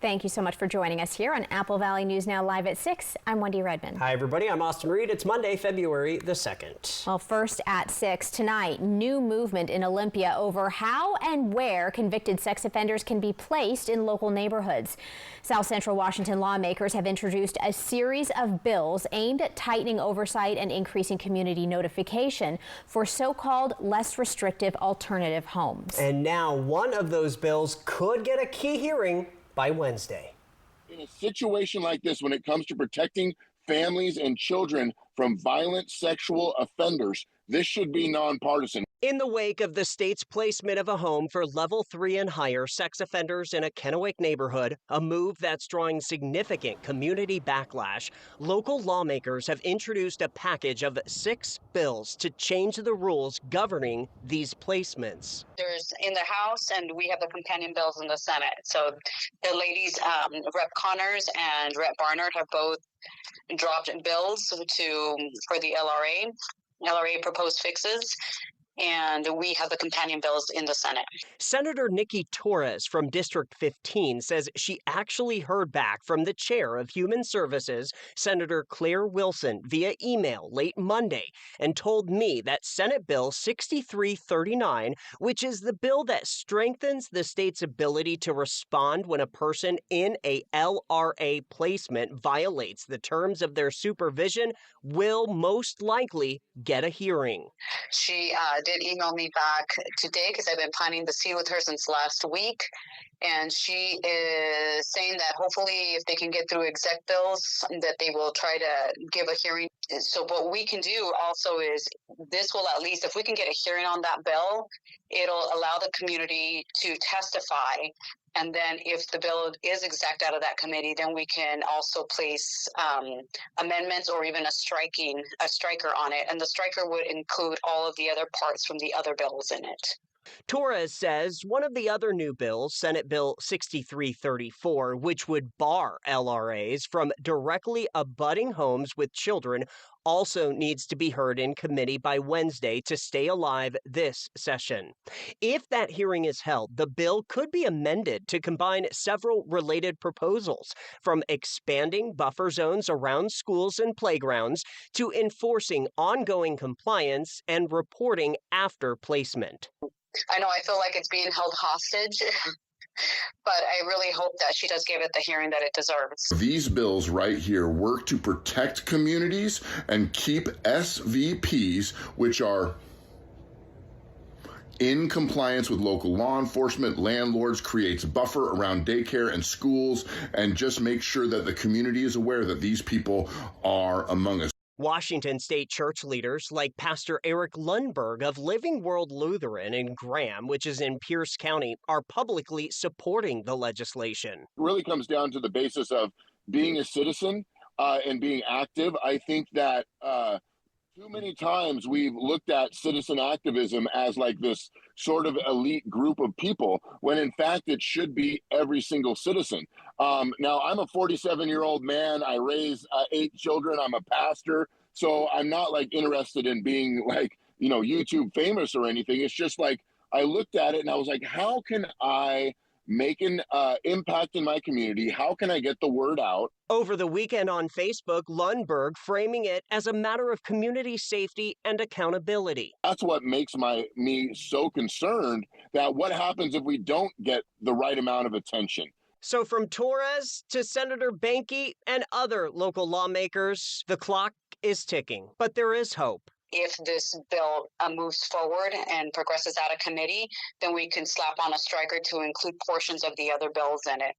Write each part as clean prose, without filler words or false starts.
Thank you so much for joining us here on Apple Valley News Now Live at 6. I'm Wendy Redman. Hi, everybody. I'm Austin Reed. It's Monday, February the 2nd. Well, first at 6 tonight, new movement in Olympia over how and where convicted sex offenders can be placed in local neighborhoods. South Central Washington lawmakers have introduced a series of bills aimed at tightening oversight and increasing community notification for so-called less restrictive alternative homes. And now one of those bills could get a key hearing by Wednesday. In a situation like this, when it comes to protecting families and children from violent sexual offenders, this should be nonpartisan. In the wake of the state's placement of a home for level 3 and higher sex offenders in a Kennewick neighborhood, a move that's drawing significant community backlash, local lawmakers have introduced a package of 6 bills to change the rules governing these placements. There's in the House, and we have the companion bills in the Senate. So the ladies, Rep. Connors and Rep. Barnard, have both dropped bills for the LRA proposed fixes. And we have the companion bills in the Senate. Senator Nikki Torres from District 15 says she actually heard back from the chair of Human Services, Senator Claire Wilson, via email late Monday and told me that Senate Bill 6339, which is the bill that strengthens the state's ability to respond when a person in a LRA placement violates the terms of their supervision, will most likely get a hearing. She did email me back today because I've been planning to see with her since last week. And she is saying that hopefully if they can get through exec bills, that they will try to give a hearing. So what we can do also is this will at least, if we can get a hearing on that bill, it'll allow the community to testify. And then if the bill is exec out of that committee, then we can also place amendments or even a striker on it. And the striker would include all of the other parts from the other bills in it. Torres says one of the other new bills, Senate Bill 6334, which would bar LRAs from directly abutting homes with children, also needs to be heard in committee by Wednesday to stay alive this session. If that hearing is held, the bill could be amended to combine several related proposals, from expanding buffer zones around schools and playgrounds to enforcing ongoing compliance and reporting after placement. I know I feel like it's being held hostage, but I really hope that she does give it the hearing that it deserves. These bills right here work to protect communities and keep SVPs, which are in compliance with local law enforcement, landlords, creates a buffer around daycare and schools, and just make sure that the community is aware that these people are among us. Washington state church leaders like Pastor Eric Lundberg of Living World Lutheran in Graham, which is in Pierce County, are publicly supporting the legislation. It really comes down to the basis of being a citizen and being active. I think that too many times we've looked at citizen activism as like this sort of elite group of people, when in fact it should be every single citizen. Now, I'm a 47-year-old man. I raise 8 children. I'm a pastor. So I'm not like interested in being like, YouTube famous or anything. It's just like I looked at it and I was like, how can I make an impact in my community? How can I get the word out? Over the weekend on Facebook, Lundberg framing it as a matter of community safety and accountability. That's what makes me so concerned, that what happens if we don't get the right amount of attention? So from Torres to Senator Banky and other local lawmakers, the clock is ticking, but there is hope. If this bill moves forward and progresses out of committee, then we can slap on a striker to include portions of the other bills in it.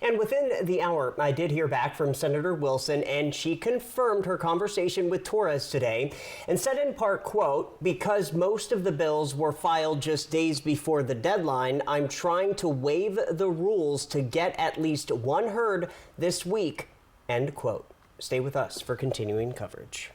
And within the hour, I did hear back from Senator Wilson, and she confirmed her conversation with Torres today and said in part, quote, "Because most of the bills were filed just days before the deadline, I'm trying to waive the rules to get at least one heard this week," end quote. Stay with us for continuing coverage.